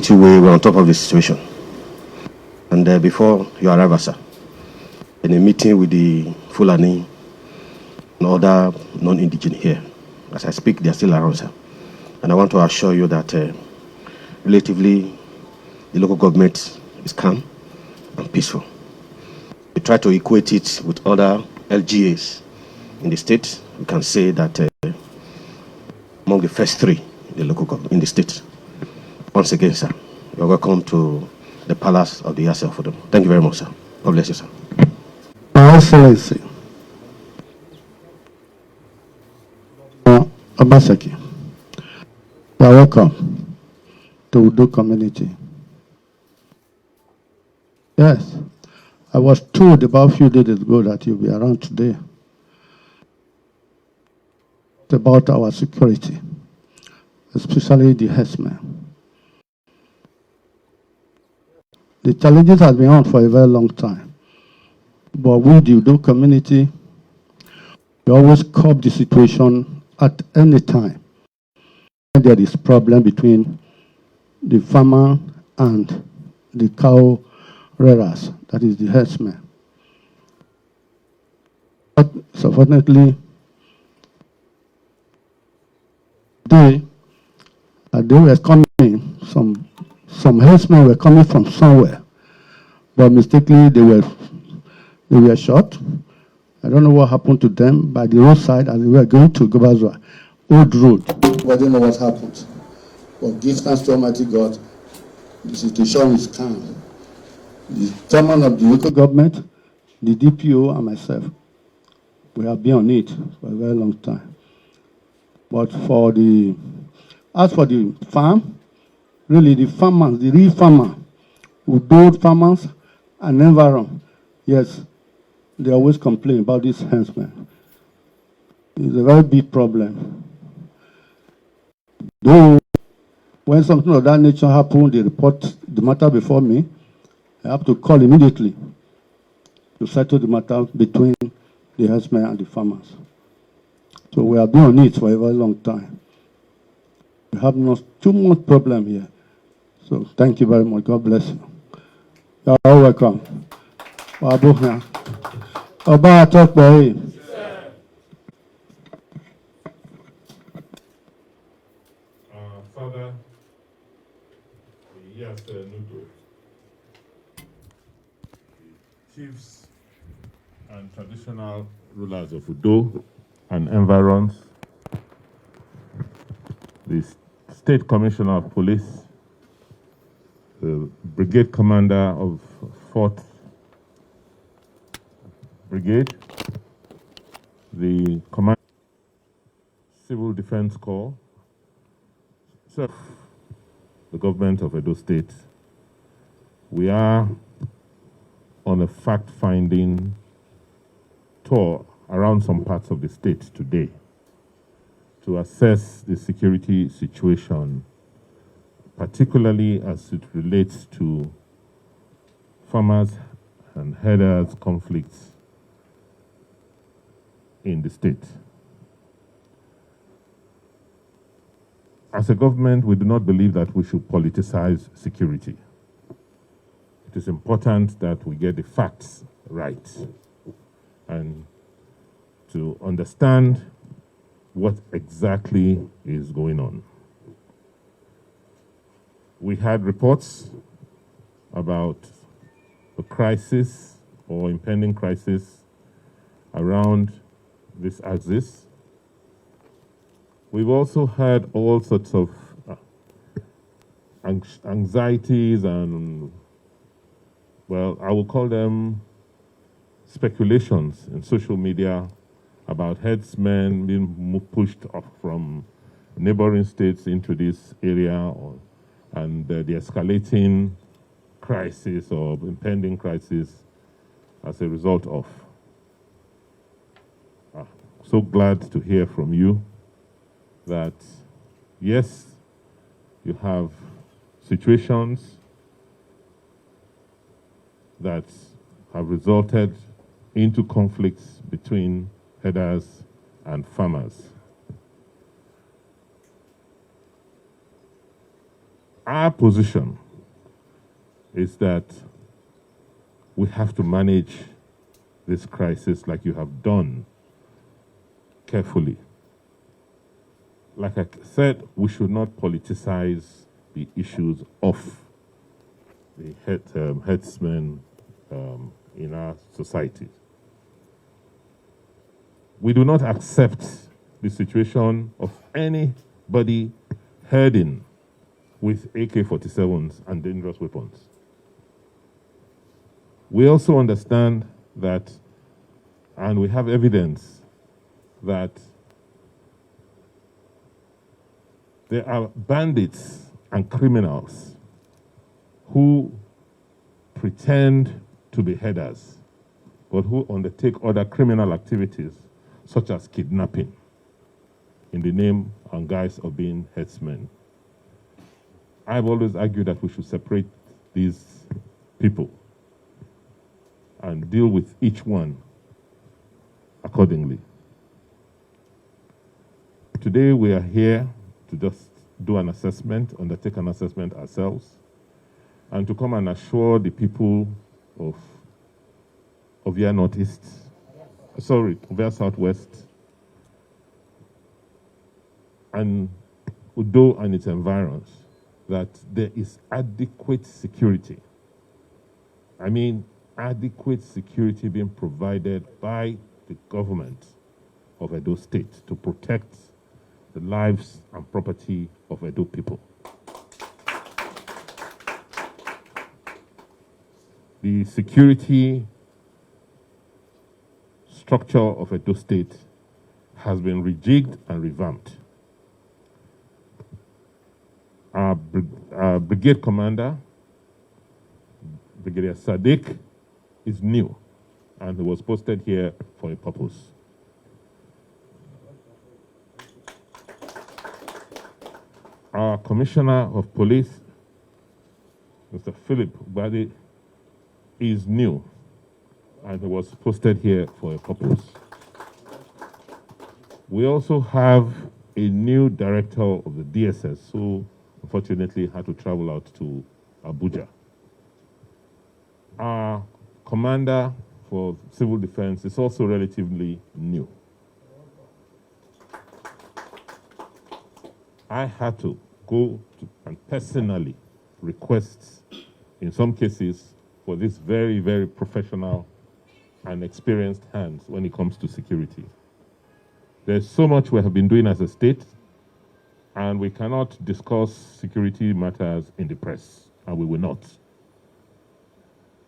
We were on top of the situation. And before your arrival, sir, in a meeting with the Fulani and other non-indigenous here, as I speak, they are still around, sir. And I want to assure you that relatively the local government is calm and peaceful. We try to equate it with other LGAs in the state. We can say that among the first three in the local government in the state. Once again, sir, you're welcome to the palace of the Yasser for them. Thank you very much, sir. God bless you, sir. My Excellency, Obaseki, you are welcome to Udo community. Yes, I was told about a few days ago that you'll be around today. It's about our security, especially the herdsmen. The challenges have been on for a very long time. But with the Udo community, we always curb the situation at any time. When there is problem between the farmer and the cow rearers, that is the herdsmen. But unfortunately, they were coming, some herdsmen were coming from somewhere, but mistakenly they were shot. I don't know what happened to them by the roadside as they were going to Gov.Godwin, old road. I don't know what happened. But give thanks to Almighty God, the situation is calm. The chairman of the local government, the DPO, and myself, we have been on it for a very long time. But as for the farm, really the farmers, the real farmer, who build farmers and environment, yes, they always complain about this herdsmen. It's a very big problem. Though, when something of that nature happens, they report the matter before me. I have to call immediately to settle the matter between the herdsmen and the farmers. So we have been on it for a very long time. We have not too much problem here. So thank you very much. God bless you. You are all welcome. Oba talk by. Father, yes, Nudo. Chiefs and traditional rulers of Udo and environs, the State Commissioner of Police, the Brigade Commander of 4th Brigade, the Command Civil Defense Corps, so the government of Edo State, we are on a fact-finding tour around some parts of the state today to assess the security situation, particularly as it relates to farmers and herders conflicts in the state. As a government, we do not believe that we should politicize security. It is important that we get the facts right and to understand what exactly is going on. We had reports about a crisis or impending crisis around this axis. We've also had all sorts of anxieties and, well, I will call them speculations in social media about herdsmen being pushed off from neighboring states into this area, and the escalating crisis or impending crisis as a result of. So glad to hear from you that, yes, you have situations that have resulted into conflicts between herders and farmers. Our position is that we have to manage this crisis like you have done, carefully. Like I said, we should not politicize the issues of the herdsmen in our society. We do not accept the situation of anybody herding with AK-47s and dangerous weapons. We also understand that, and we have evidence that there are bandits and criminals who pretend to be herders, but who undertake other criminal activities, such as kidnapping, in the name and guise of being herdsmen. I've always argued that we should separate these people and deal with each one accordingly. Today we are here to just do an assessment, undertake an assessment ourselves, and to come and assure the people of Ovia Northeast, Ovia Southwest, and Udo and its environs, that there is adequate security. I mean, adequate security being provided by the government of Edo State to protect the lives and property of Edo people. The security structure of Edo State has been rejigged and revamped. Our brigade commander, Brigadier Sadiq, is new, and he was posted here for a purpose. Our Commissioner of Police, Mr. Philip Badi, is new, and he was posted here for a purpose. We also have a new director of the DSS who unfortunately had to travel out to Abuja. Our commander for civil defense is also relatively new. I had to go to and personally request, in some cases, for this very, very professional and experienced hands when it comes to security. There's so much we have been doing as a state, and we cannot discuss security matters in the press, and we will not.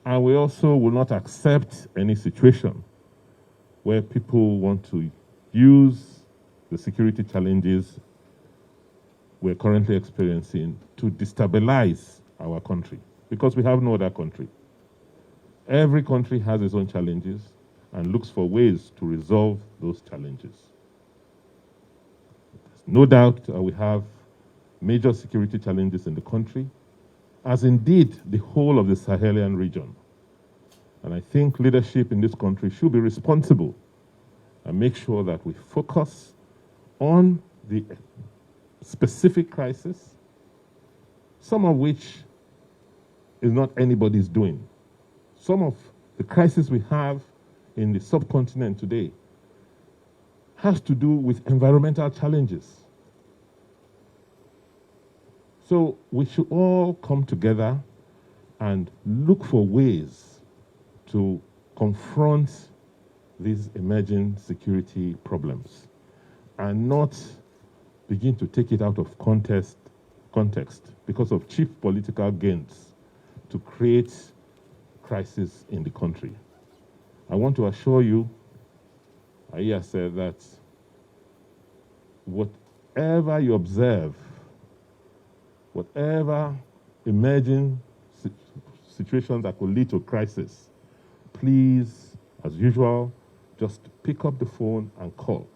And we also will not accept any situation where people want to use the security challenges we're currently experiencing to destabilize our country, because we have no other country. Every country has its own challenges and looks for ways to resolve those challenges. No doubt we have major security challenges in the country, as indeed the whole of the Sahelian region. And I think leadership in this country should be responsible and make sure that we focus on the specific crisis, some of which is not anybody's doing. Some of the crisis we have in the subcontinent today has to do with environmental challenges. So we should all come together and look for ways to confront these emerging security problems and not begin to take it out of context because of cheap political gains to create crisis in the country. I want to assure you, Aya said that whatever you observe, whatever emerging situations that could lead to crisis, please, as usual, just pick up the phone and call.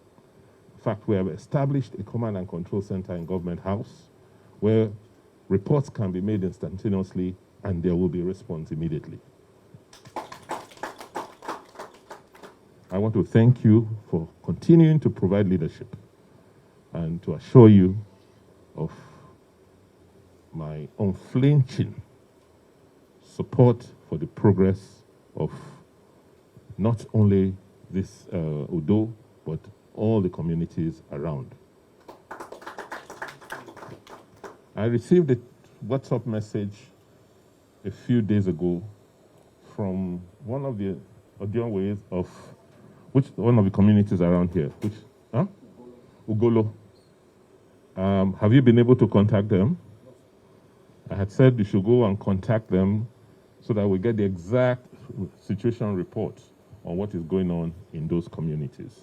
In fact, we have established a command and control center in Government House where reports can be made instantaneously and there will be a response immediately. I want to thank you for continuing to provide leadership and to assure you of my unflinching support for the progress of not only this Udo, but all the communities around. I received a WhatsApp message a few days ago from one of the Odionways of one of the communities around here, Ugolo. Have you been able to contact them? I had said you should go and contact them so that we get the exact situation report on what is going on in those communities.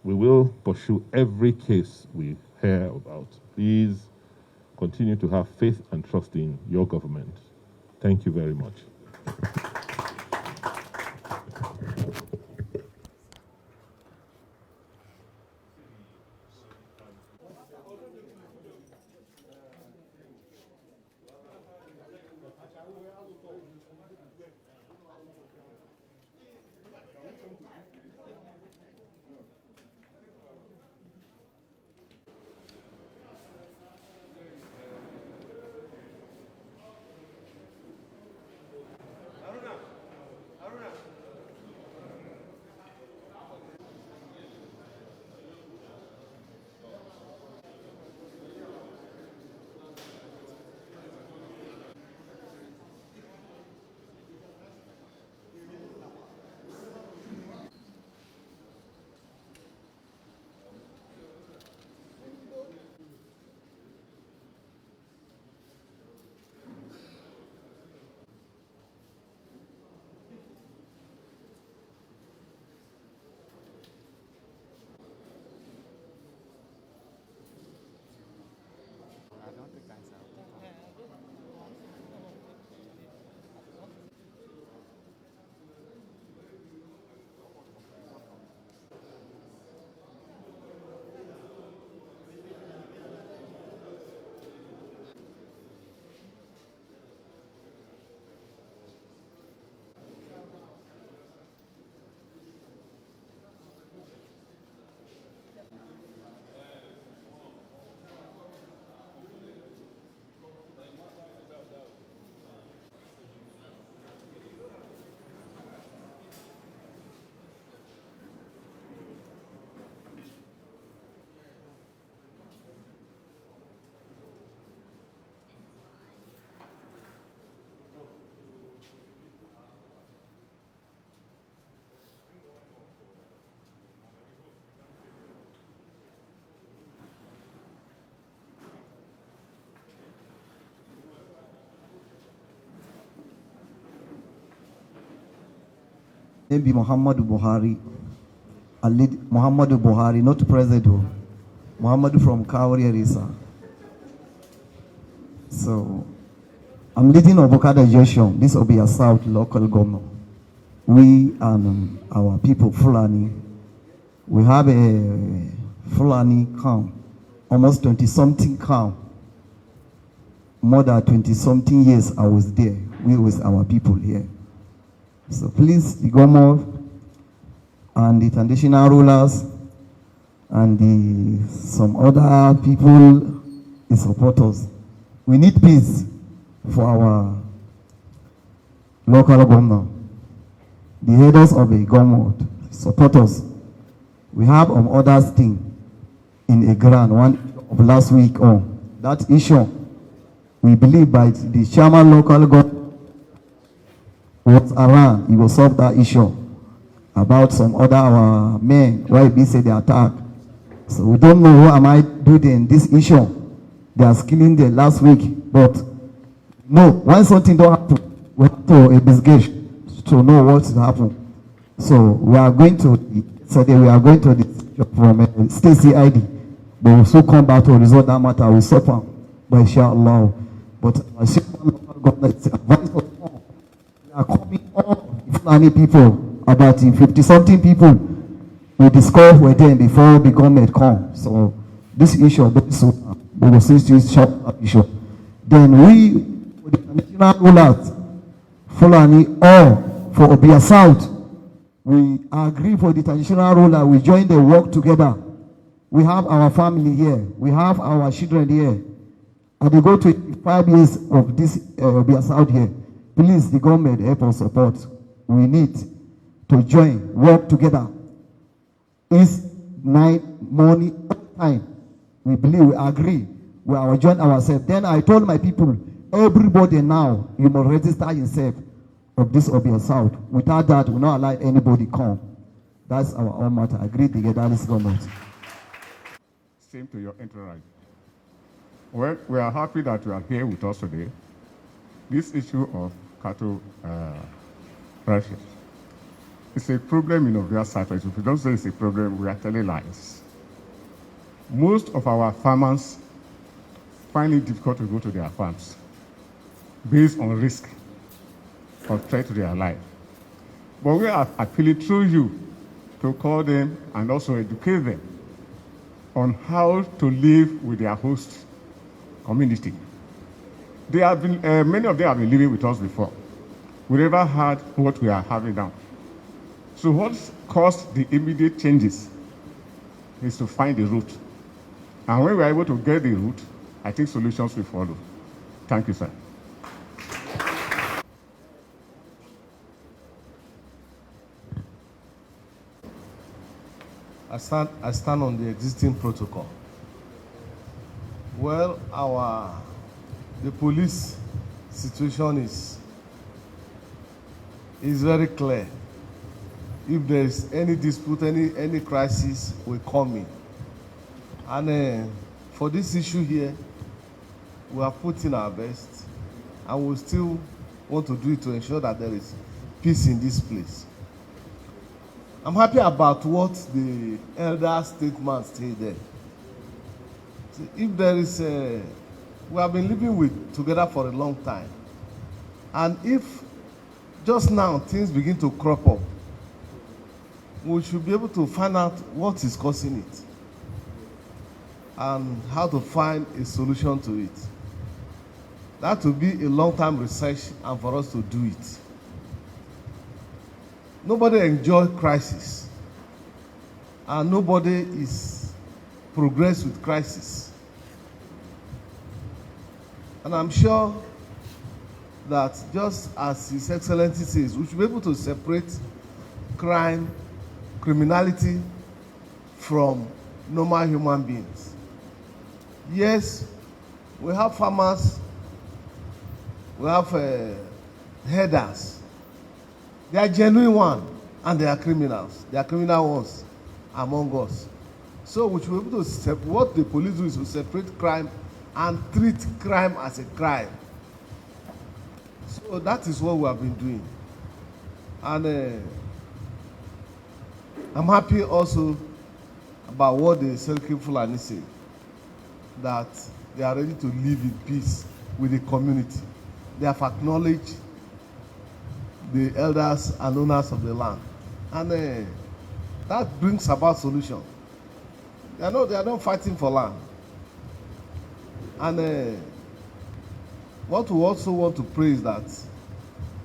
We will pursue every case we hear about. Please continue to have faith and trust in your government. Thank you very much. Name be Muhammadu Buhari. I lead Muhammadu Buhari, not President. Muhammadu from Kauri Arisa. So I'm leading Obokada Junction. This will be a South local government. We and our people, Fulani, we have a Fulani camp, almost 20-something camp. More than 20-something years I was there. We with our people here. So please, the government and the traditional rulers and some other people, the supporters. We need peace for our local government. The headers of the government, supporters. We have other thing in a grant, one of last week on that issue. We believe by the chairman local government was around, he will solve that issue about some other our men, why we say they attack. So we don't know what am I doing this issue. They are killing the last week, but no, when something don't happen, we have to investigate to know what's happened. So we are going to the from Stacy ID, but we'll still come back to resolve that matter. We suffer, but inshallah. But I see government advice of all. We are coming all Fulani people, about 50-something people. We discussed with them before the government come. So this issue, we will see this short issue. Then we, for the national rulers, Fulani, or for Obia South, we agree for the traditional ruler. We join the work together. We have our family here. We have our children here. And they go to 5 years of this Obia South here. Please, the government, help us support. We need to join, work together. It's night, morning, time. We believe, we agree. We are join ourselves. Then I told my people, everybody now, you must register yourself of this Obia South. Without that, we will not allow anybody come. That's our own matter. Agree together, this government. Same to your entourage. Well, we are happy that you are here with us today. This issue of cattle prices is a problem in Obia South. If you don't say it's a problem, we are telling lies. Most of our farmers find it difficult to go to their farms based on risk of threat to their life. But we are appealing through you to call them and also educate them on how to live with their host community. They have been, many of them have been living with us before. We never had what we are having now. So what caused the immediate changes is to find the root. And when we are able to get the root, I think solutions will follow. Thank you, sir. I stand on the existing protocol. Well, the police situation is very clear. If there is any dispute, any crisis, we come in. And for this issue here, we are putting our best, and we still want to do it to ensure that there is peace in this place. I'm happy about what the elder statesman said there. If there is we have been living together for a long time, and if just now things begin to crop up, we should be able to find out what is causing it and how to find a solution to it. That will be a long-term research and for us to do it. Nobody enjoys crisis, and nobody is progress with crisis. And I'm sure that just as His Excellency says, we should be able to separate crime, criminality from normal human beings. Yes, we have farmers, we have herders. They are genuine ones, and they are criminals. They are criminal ones among us. So we should be able to separate. What the police do is to separate crime and treat crime as a crime. So that is what we have been doing. And I'm happy also about what the Seriki Fulani say, that they are ready to live in peace with the community. They have acknowledged the elders and owners of the land. And that brings about solution. They are not fighting for land. And what we also want to pray is that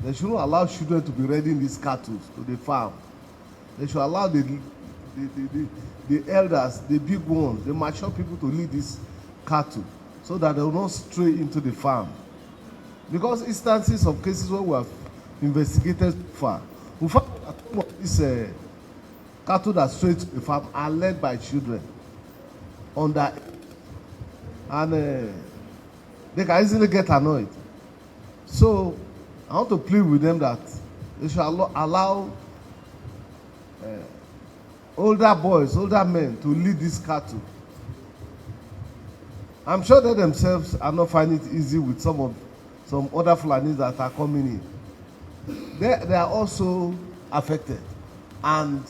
they shouldn't allow children to be raiding these cattle to the farm. They should allow the elders, the big ones, the mature people to lead these cattle so that they will not stray into the farm. Because instances of cases where we have investigated far, we found that some of these cattle that stray to the farm are led by children under, and they can easily get annoyed. So I want to plead with them that they should allow older boys, older men to lead these cattle. I'm sure they themselves are not finding it easy with some other Fulanis that are coming in. They are also affected, and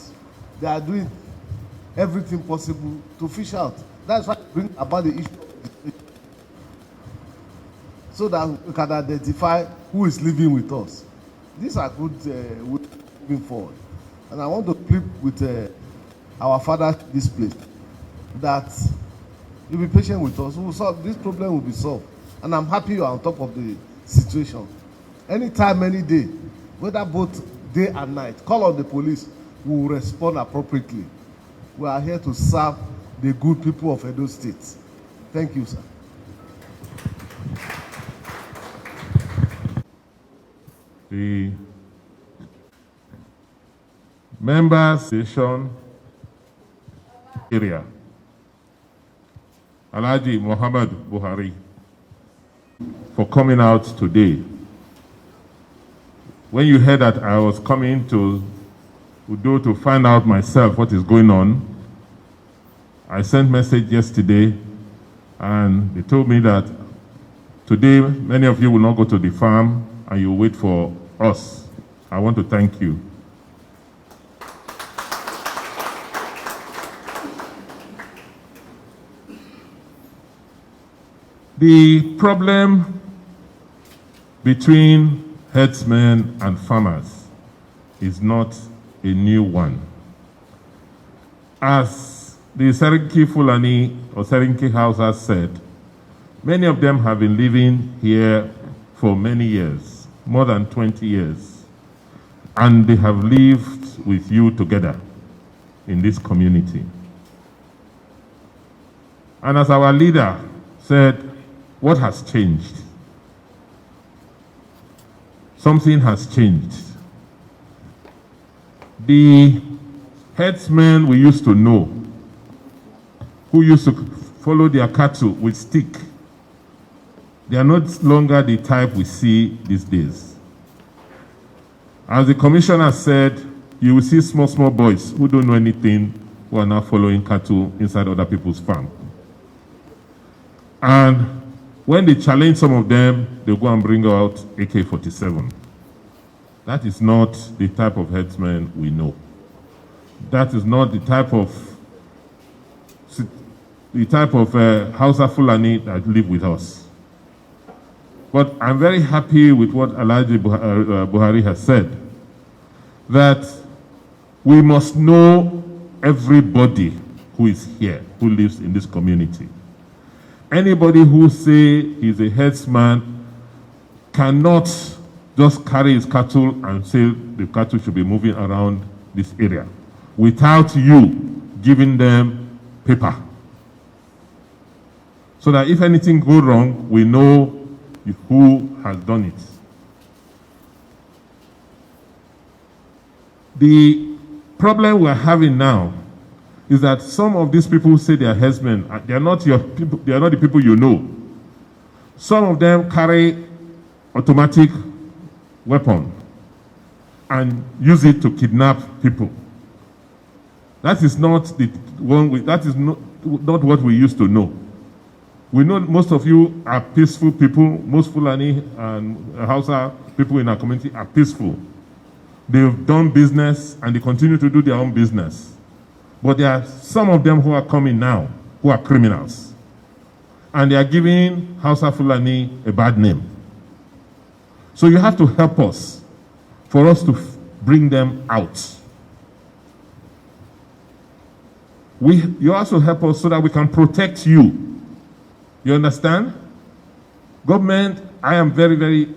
they are doing everything possible to fish out. That's why I bring about the issue, so that we can identify who is living with us. These are good moving forward. And I want to plead with our father this place that you be patient with us. We will solve this problem, will be solved. And I'm happy you are on top of the situation. Anytime, any day, whether both day and night, call on the police. We will respond appropriately. We are here to serve the good people of Edo State. Thank you, sir. The member station area, Alhaji Muhammad Buhari, for coming out today. When you heard that I was coming to Udo to find out myself what is going on, I sent message yesterday and they told me that today many of you will not go to the farm and you wait for us. I want to thank you. The problem between herdsmen and farmers is not a new one. As the Seriki Fulani or Seriki Hausa said, many of them have been living here for many years, more than 20 years, and they have lived with you together in this community. And as our leader said, what has changed? Something has changed. The herdsmen we used to know, who used to follow their cattle with stick, they are not longer the type we see these days. As the commissioner said, you will see small boys who don't know anything, who are now following cattle inside other people's farm. And when they challenge some of them, they go and bring out AK-47. That is not the type of herdsmen we know. That is not the type of Hausa Fulani that live with us. But I'm very happy with what Alhaji Buhari has said, that we must know everybody who is here, who lives in this community. Anybody who say he's a herdsman cannot just carry his cattle and say the cattle should be moving around this area without you giving them paper. So that if anything goes wrong, we know who has done it. The problem we're having now is that some of these people who say they are herdsmen, they are not your people, they are not the people you know. Some of them carry automatic weapon and use it to kidnap people. That is not the one. That is not what we used to know. We know most of you are peaceful people. Most Fulani and Hausa people in our community are peaceful. they've done business and they continue to do their own business. But there are some of them who are coming now who are criminals. And they are giving Hausa Fulani a bad name. So you have to help us for us to bring them out. You also help us so that we can protect you. You understand? Government, I am very, very,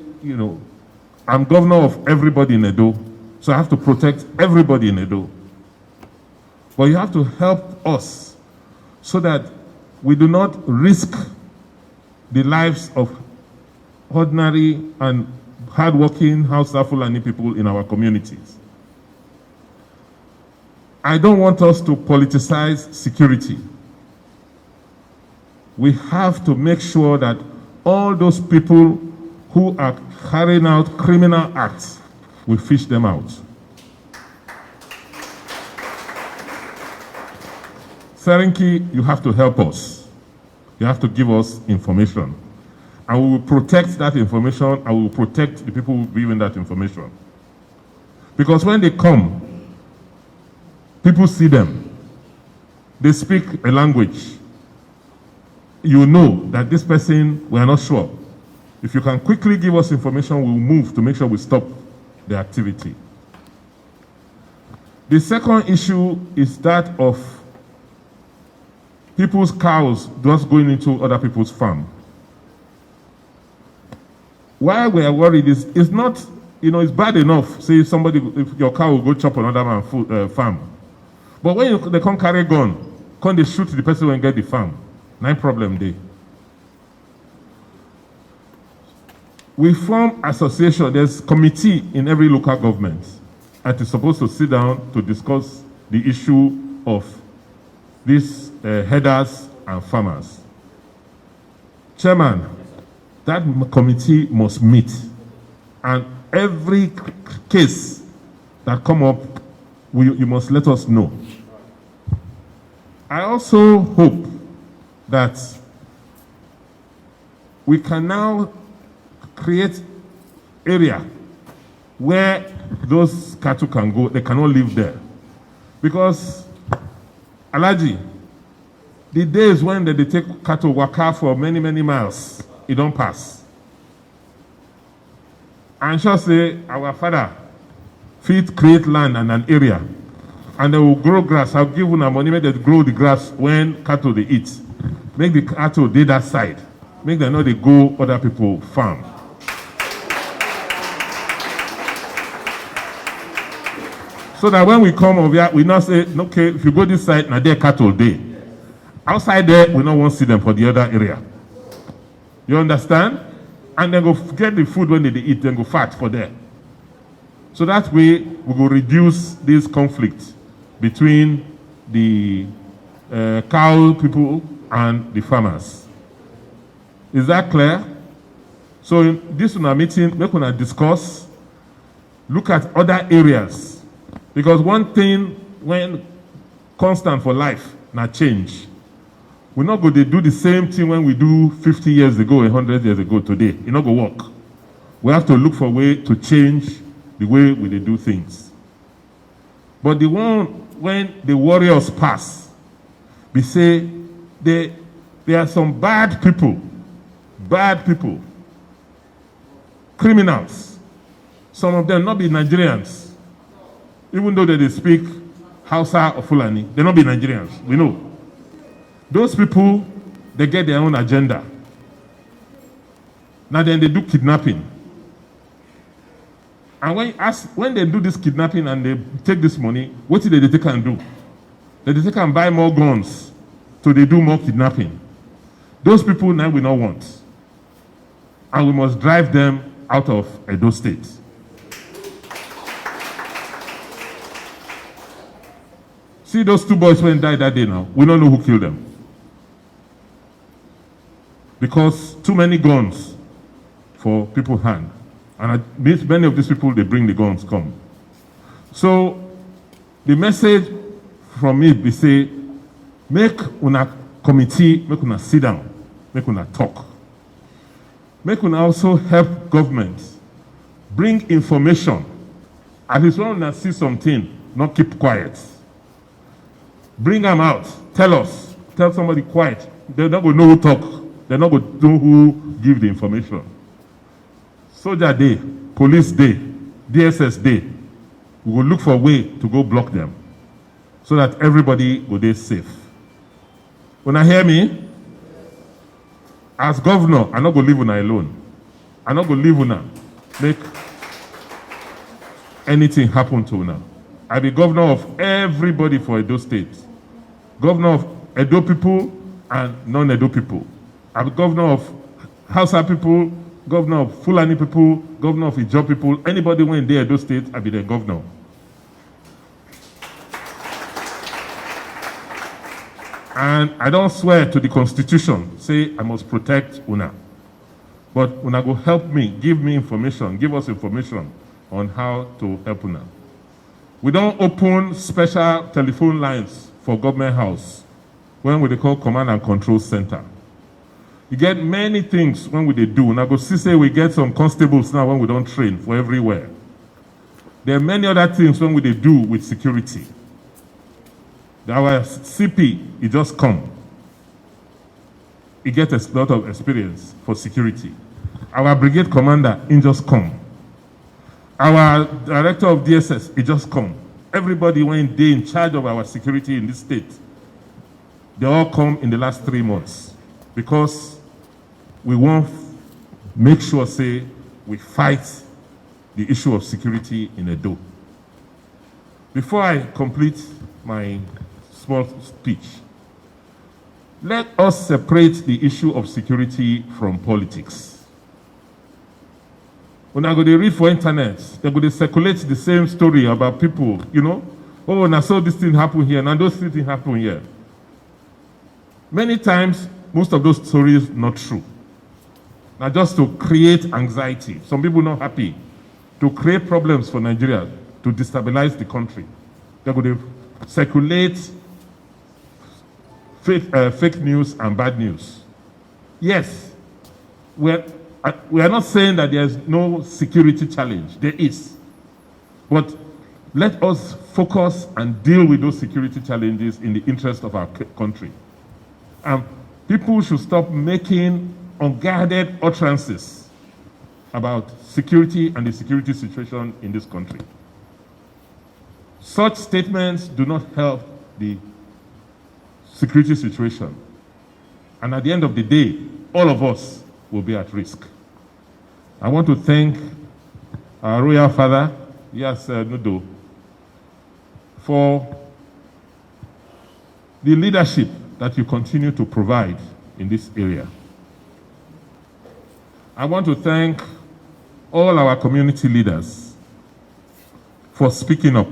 I'm governor of everybody in Edo, so I have to protect everybody in Edo. But you have to help us so that we do not risk the lives of ordinary and hardworking Hausa Fulani people in our communities. I don't want us to politicize security. We have to make sure that all those people who are carrying out criminal acts, we fish them out. Serenki, you have to help us. You have to give us information. And we will protect that information, and we will protect the people who will be given that information. Because when they come, people see them. They speak a language. You know that this person, we are not sure. If you can quickly give us information, we'll move to make sure we stop the activity. The second issue is that of people's cows just going into other people's farm. Why we are worried is it's not, it's bad enough, say if your cow will go chop another man's farm. But when they come carry gun, come they shoot the person and get the farm. No problem there. We form association, there's committee in every local government and is supposed to sit down to discuss the issue of these headers and farmers. Chairman, that committee must meet, and every case that come up, you must let us know. I also hope that we can now create area where those cattle can go. They cannot live there. Because, Alaji, the days when they take cattle waka for many, many miles, it don't pass. And shall say, our father, create land and an area, and they will grow grass. I'll give them money, make them grow the grass when cattle they eat. Make the cattle they that side. Make them know they go other people farm. So that when we come over here, we now say, okay, if you go this side, now there cattle day. Outside there, we don't want to see them for the other area. You understand? And then go get the food when they eat, then go fat for there. So that way, we will reduce this conflict between the cow people and the farmers. Is that clear? So in this meeting, we're going to discuss, look at other areas. Because one thing, when constant for life, not change. We're not going to do the same thing when we do 50 years ago, 100 years ago today. It's not going to work. We have to look for a way to change the way we do things. But the one, when the warriors pass, we say there are some bad people, criminals. Some of them not be Nigerians. Even though they speak Hausa or Fulani, they not be Nigerians, we know. Those people, they get their own agenda. Now then they do kidnapping. And when they do this kidnapping and they take this money, what did they take and do? They take and buy more guns, so they do more kidnapping. Those people now we don't want. And we must drive them out of Edo State. See those two boys when died that day now, we don't know who killed them. Because too many guns for people's hand. And many of these people, they bring the guns, come. So the message from me be say, make una committee, make una sit down, make una talk. Make una also help government bring information At least when I see something, not keep quiet. Bring them out. Tell us. Tell somebody quiet. They're not going to know who talk. They're not going to know who give the information. Soldier day, police day, DSS day. We will look for a way to go block them so that everybody will be safe. When I hear me, as governor, I'm not going to leave una alone. I'm not going to leave una. Make anything happen to una. I be governor of everybody for Edo State. Governor of Edo people and non-Edo people. I'm governor of Hausa people, governor of Fulani people, governor of Ijaw people. Anybody when they Edo State, I be their governor. And I don't swear to the Constitution, say I must protect una. But una go help me, give me information, give us information on how to help una. We don't open special telephone lines for government house when we call command and control center. You get many things when we do. Now go see say we get some constables now when we don't train for everywhere. There are many other things when we do with security. Our CP, he just come. He gets a lot of experience for security. Our brigade commander, he just come. Our director of DSS, he just come. Everybody when they in charge of our security in this state, they all come in the last 3 months because we want make sure, say, we fight the issue of security in Edo. Before I complete my small speech, let us separate the issue of security from politics. When I go to read for internet, they're going to circulate the same story about people, you know, oh, and I saw this thing happen here, and those things happen here. Many times, most of those stories not true. Now, just to create anxiety, some people not happy, to create problems for Nigeria, to destabilize the country. They're going to circulate fake news and bad news. Yes, we are not saying that there's no security challenge. There is. But let us focus and deal with those security challenges in the interest of our country. People should stop making unguarded utterances about security and the security situation in this country. Such statements do not help the security situation. And at the end of the day, all of us will be at risk. I want to thank our royal father, Yes Nudo, for the leadership that you continue to provide in this area. I want to thank all our community leaders for speaking up.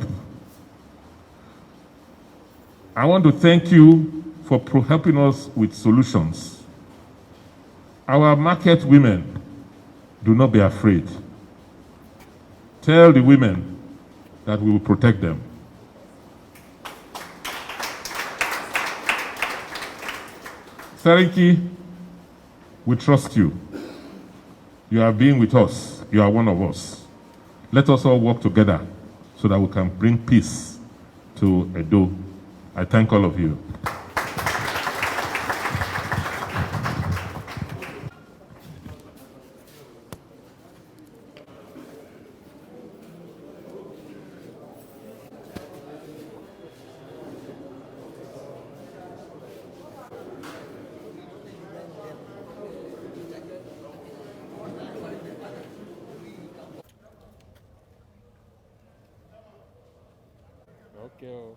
I want to thank you for helping us with solutions. Our market women, do not be afraid. Tell the women that we will protect them. Sariki, we trust you. You have been with us. You are one of us. Let us all work together so that we can bring peace to Edo. I thank all of you. Okay.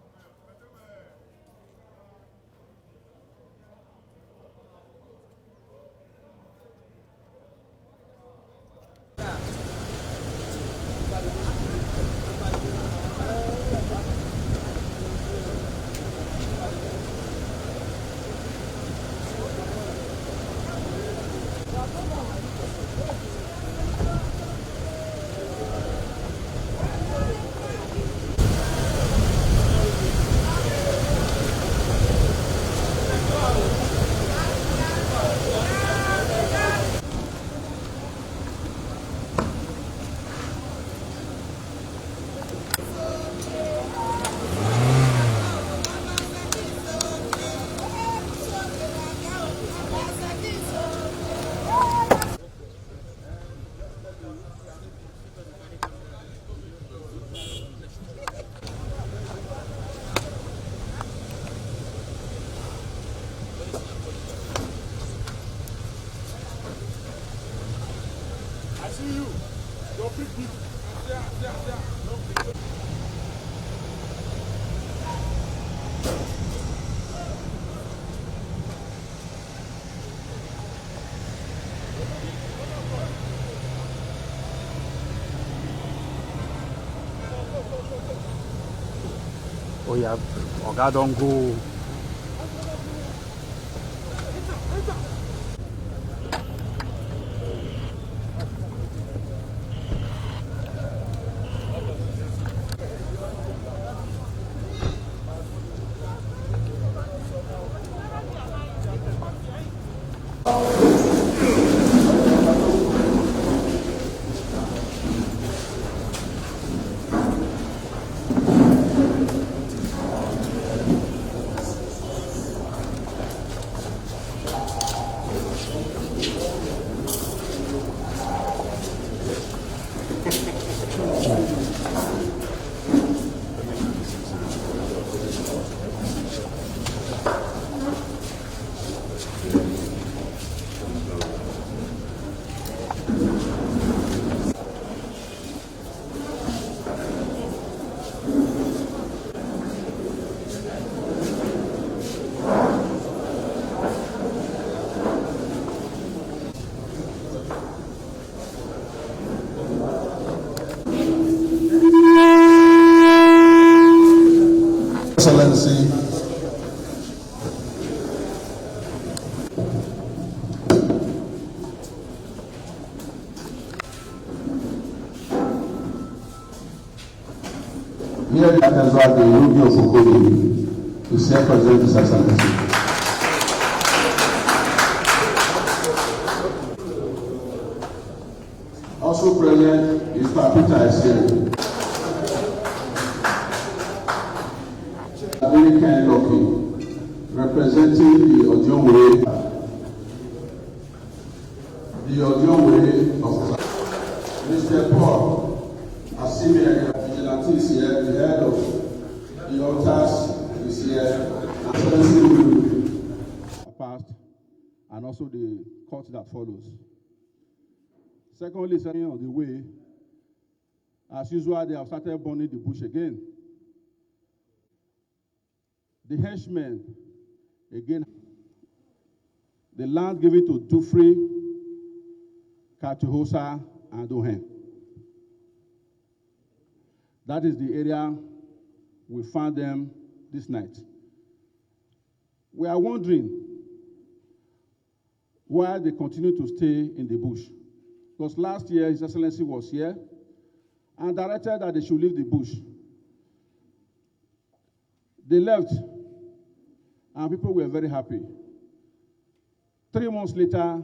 Oh yeah, Oga don't go. Excellency, here in Tanzania, Rubio Fukuli, to say present His Excellency. Also present is Papita is here. Very kind looking, representing the Odionwe of Mr. Paul Asimia, Vigilante is here, the head of the altars is here, past, and also the court that follows. Secondly, second on the way, as usual, they have started burning the bush again. The Herdsmen, again, the land given to Dufri, Katuhosa, and Ohen. That is the area we found them this night. We are wondering why they continue to stay in the bush. Because last year, His Excellency was here and directed that they should leave the bush. They left. And people were very happy. 3 months later,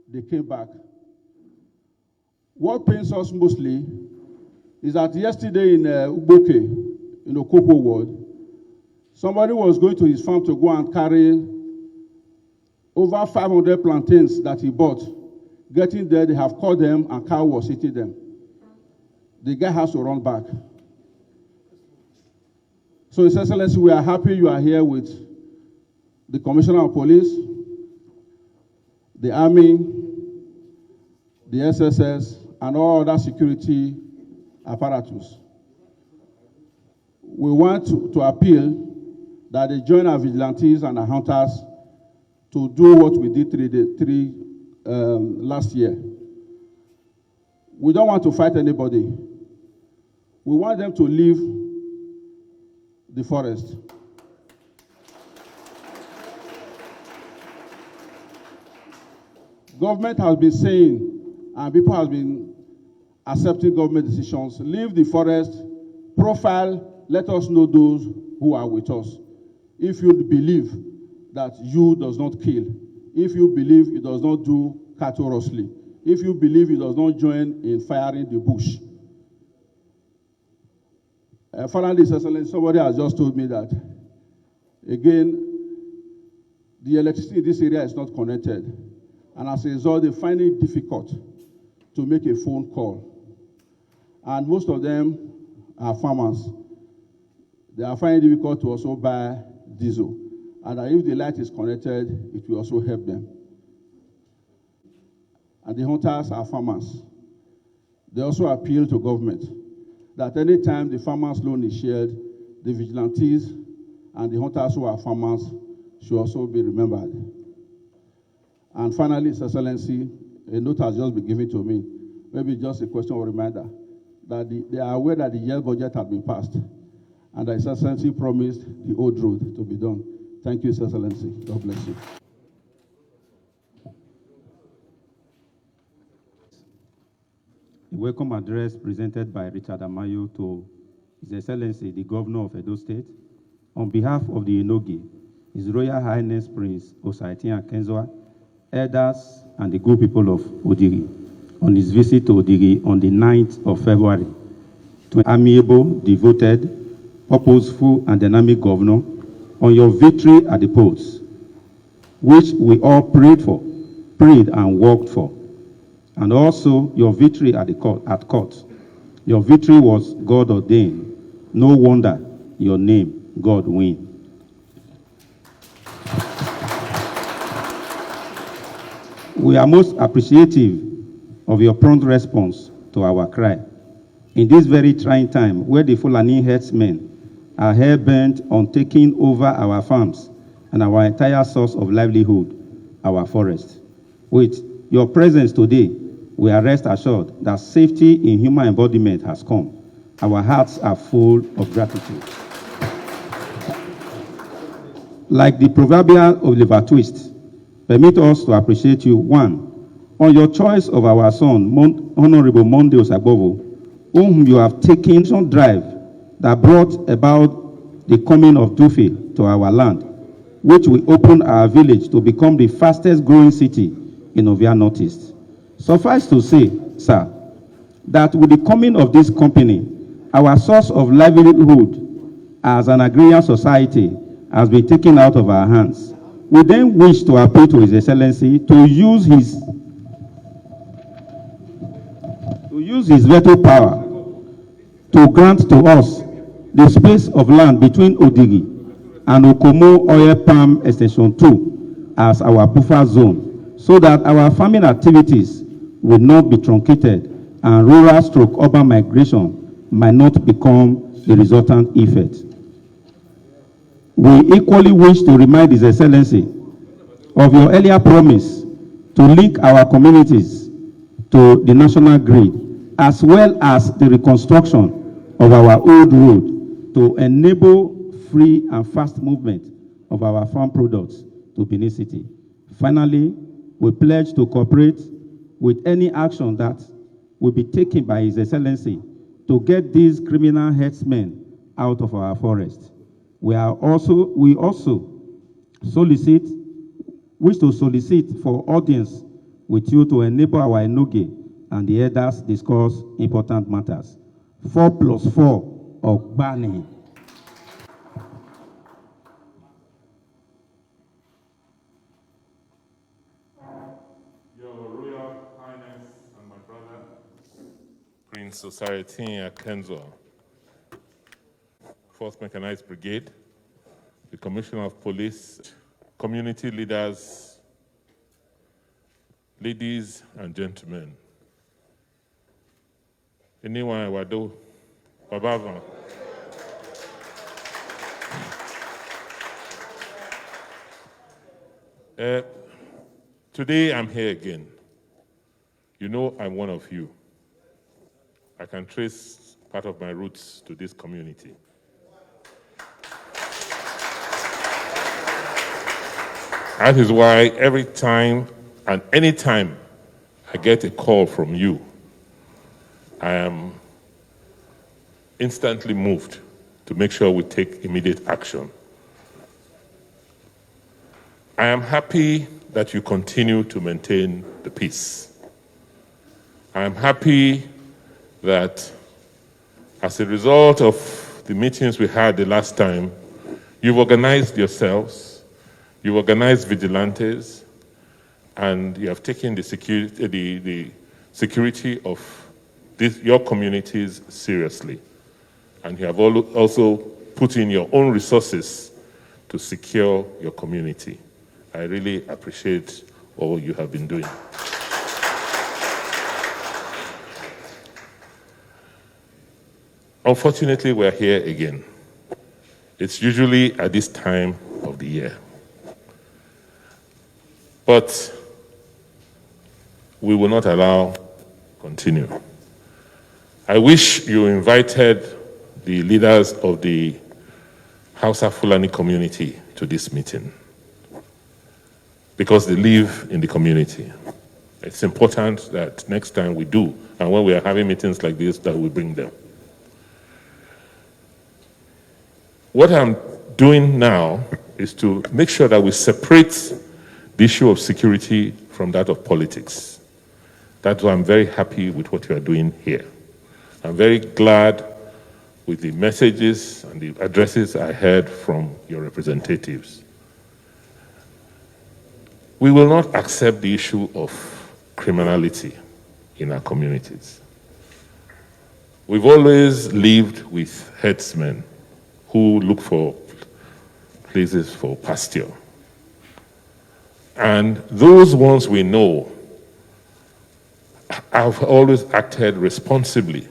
they came back. What pains us mostly is that yesterday in Uboke, in Okoko ward, somebody was going to his farm to go and carry over 500 plantains that he bought. Getting there, they have caught them and cow was eating them. The guy has to run back. So, His Excellency, we are happy you are here with the Commissioner of Police, the Army, the SSS, and all other security apparatus. We want to appeal that they join our vigilantes and our hunters to do what we did last year. We don't want to fight anybody. We want them to leave the forest. Government has been saying, and people have been accepting government decisions, leave the forest, profile, let us know those who are with us. If you believe that you does not kill, if you believe it does not do cattle rustling, if you believe it does not join in firing the bush. Finally, somebody has just told me that, again, the electricity in this area is not connected. And as a result, they find it difficult to make a phone call. And most of them are farmers. They are finding it difficult to also buy diesel. And if the light is connected, it will also help them. And the hunters are farmers. They also appeal to government that any time the farmers' loan is shared, the vigilantes and the hunters who are farmers should also be remembered. And finally, His Excellency, a note has just been given to me, maybe just a question or reminder, that they are aware that the year budget has been passed. and His Excellency promised the old road to be done. Thank you, His Excellency. God bless you. A welcome address presented by Richard Amayo to His Excellency, the Governor of Edo State, on behalf of the Enogi, His Royal Highness Prince Obaseki Akinzwa, elders, and the good people of Odiri, on his visit to Odiri on the 9th of February, to an amiable, devoted, purposeful, and dynamic governor, on your victory at the polls, which we all prayed and worked for, and also your victory at court. Your victory was God ordained. No wonder your name, Godwin. We are most appreciative of your prompt response to our cry. In this very trying time, where the Fulani herdsmen are hell-bent on taking over our farms and our entire source of livelihood, our forest. With your presence today, we are rest assured that safety in human embodiment has come. Our hearts are full of gratitude. Like the proverbial Oliver Twist, permit us to appreciate you, one, on your choice of our son, Honorable Monday Osagbovo, whom you have taken on drive that brought about the coming of Dufe to our land, which will open our village to become the fastest growing city in Ovia Northeast. Suffice to say, sir, that with the coming of this company, our source of livelihood as an agrarian society has been taken out of our hands. We then wish to appeal to His Excellency to use his veto power to grant to us the space of land between Odigi and Okomo Oil Palm Extension 2 as our buffer zone, so that our farming activities will not be truncated and rural/urban migration might not become the resultant effect. We equally wish to remind His Excellency of your earlier promise to link our communities to the national grid, as well as the reconstruction of our old road to enable free and fast movement of our farm products to Benin City. Finally, we pledge to cooperate with any action that will be taken by His Excellency to get these criminal herdsmen out of our forest. We also wish to solicit for audience with you to enable our Enoge and the elders discuss important matters. 4+4 of Bani. Your Royal Highness and my brother, Prince Obaseki Akinzwa, 4th Mechanized Brigade, the Commissioner of Police, community leaders, ladies and gentlemen. Anyone wado babava. Today I'm here again. You know I'm one of you. I can trace part of my roots to this community. That is why every time and any time I get a call from you, I am instantly moved to make sure we take immediate action. I am happy that you continue to maintain the peace. I am happy that as a result of the meetings we had the last time, you've organized yourselves, you've organized vigilantes, and you have taken the security of your communities seriously. And you have also put in your own resources to secure your community. I really appreciate all you have been doing. Unfortunately, we're here again. It's usually at this time of the year. But we will not allow continue. I wish you invited the leaders of the Hausa Fulani community to this meeting because they live in the community. It's important that next time we do, and when we are having meetings like this, that we bring them. What I'm doing now is to make sure that we separate the issue of security from that of politics. That's why I'm very happy with what you are doing here. I'm very glad with the messages and the addresses I heard from your representatives. We will not accept the issue of criminality in our communities. We've always lived with herdsmen who look for places for pasture. And those ones we know have always acted responsibly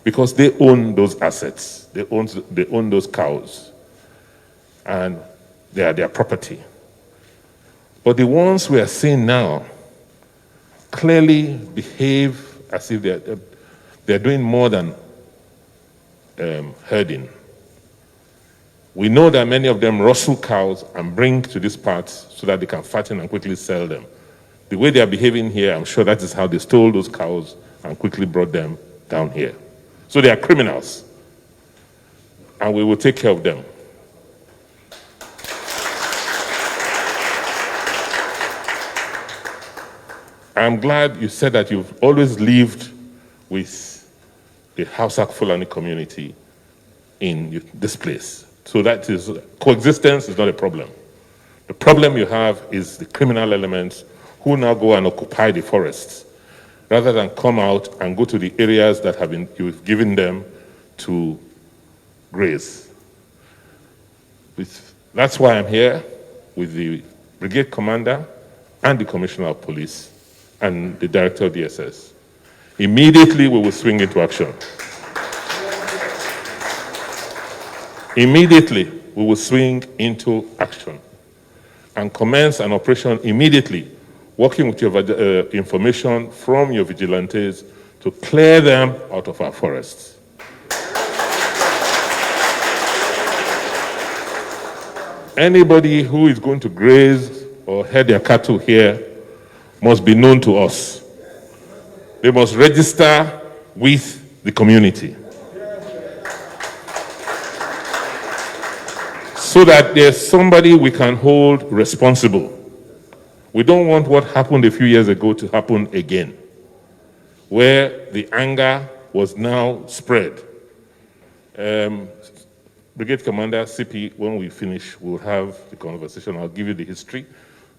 because they own those assets, they own those cows, and they are their property. But the ones we are seeing now clearly behave as if they're doing more than herding. We know that many of them rustle cows and bring to these parts so that they can fatten and quickly sell them. The way they are behaving here, I'm sure that is how they stole those cows and quickly brought them down here. So they are criminals, and we will take care of them. I'm glad you said that you've always lived with the Hausa Fulani community in this place. So that is, coexistence is not a problem. The problem you have is the criminal elements who now go and occupy the forests rather than come out and go to the areas that you've given them to graze. That's why I'm here with the brigade commander and the commissioner of police and the director of DSS. Immediately we will swing into action. Immediately, we will swing into action and commence an operation immediately, working with your information from your vigilantes to clear them out of our forests. Anybody who is going to graze or herd their cattle here must be known to us. They must register with the community, so that there's somebody we can hold responsible. We don't want what happened a few years ago to happen again, where the anger was now spread. Brigade Commander, CP, when we finish, we'll have the conversation. I'll give you the history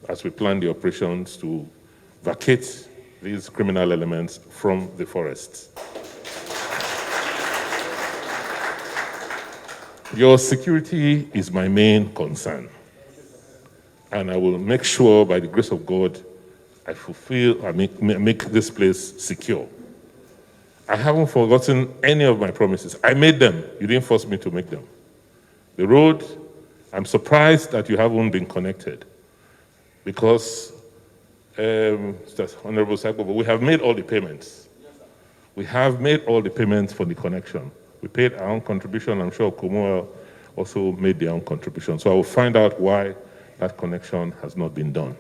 as we plan the operations to vacate these criminal elements from the forests. Your security is my main concern, and I will make sure, by the grace of God, I make this place secure. I haven't forgotten any of my promises. I made them. You didn't force me to make them. The road, I'm surprised that you haven't been connected, because, Honorable Sakobo, we have made all the payments. We have made all the payments for the connection. We paid our own contribution. I'm sure Kumoa also made their own contribution. So I will find out why that connection has not been done.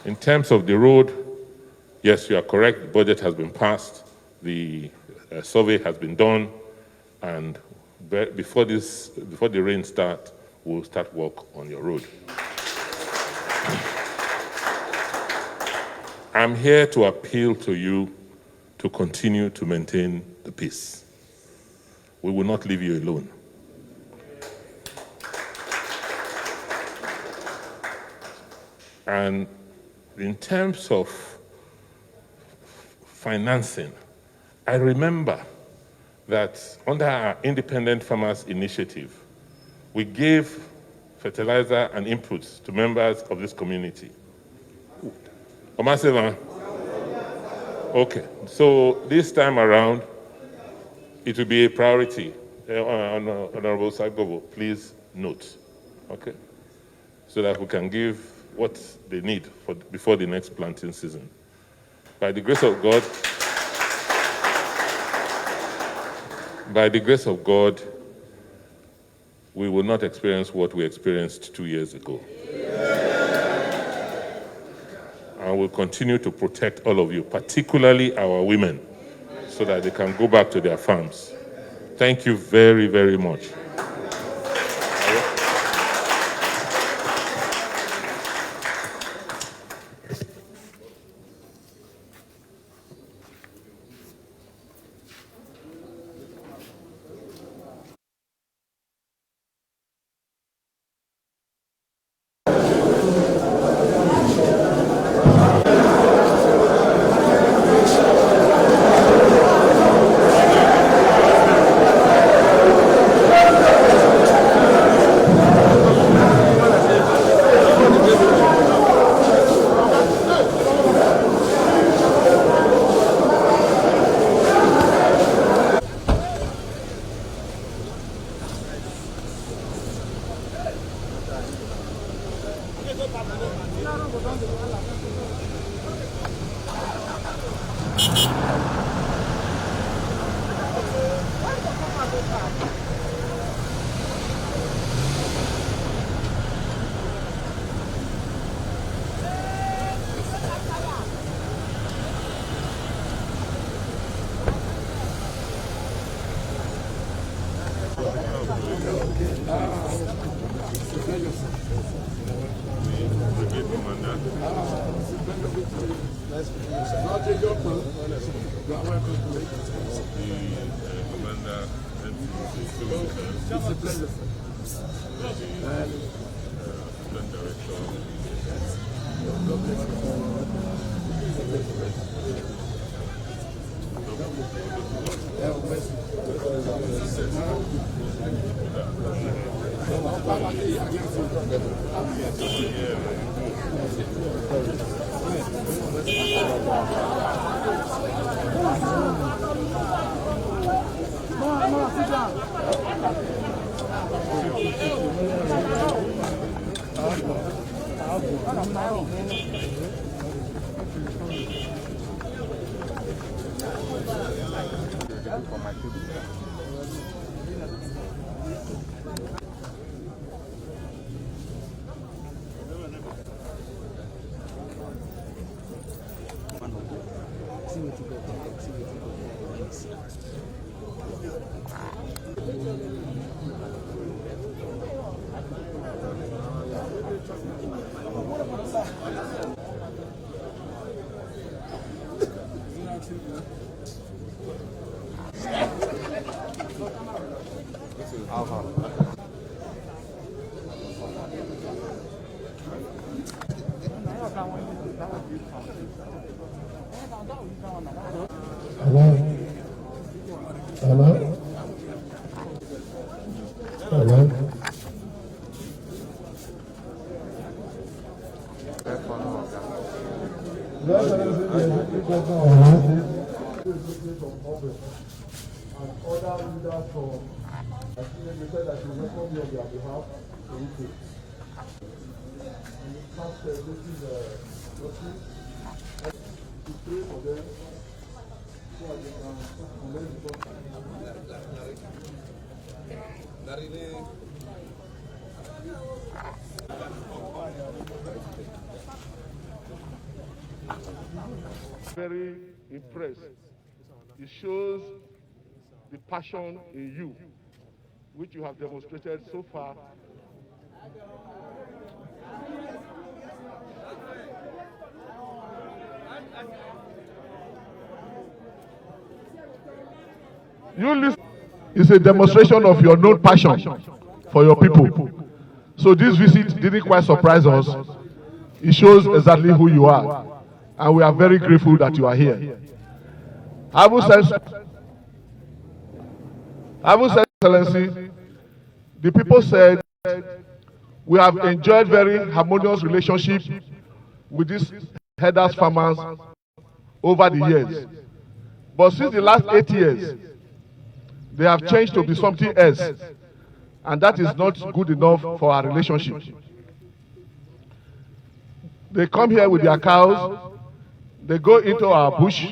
In terms of the road, yes, you are correct. The budget has been passed. The survey has been done. And before the rain starts, we'll start work on your road. I'm here to appeal to you to continue to maintain the peace. We will not leave you alone. And in terms of financing, I remember that under our Independent Farmers Initiative, we gave fertilizer and inputs to members of this community. Okay, so this time around, it will be a priority. Honorable Sagobo, please note, okay? So that we can give what they need before the next planting season. By the grace of God, we will not experience what we experienced 2 years ago. And we'll continue to protect all of you, particularly our women, so that they can go back to their farms. Thank you very, very much. Very impressed. It shows the passion in you, which you have demonstrated so far. You listen. It's a demonstration of your known passion for your people. So this visit didn't quite surprise us. It shows exactly who you are. And we are very grateful that you are here. I will say, Excellency, the people said we have enjoyed very harmonious relationship with these herders farmers over the years. But since the last 8 years, they have changed to be something else. And that is not good enough for our relationship. They come here with their cows, They go into our bush,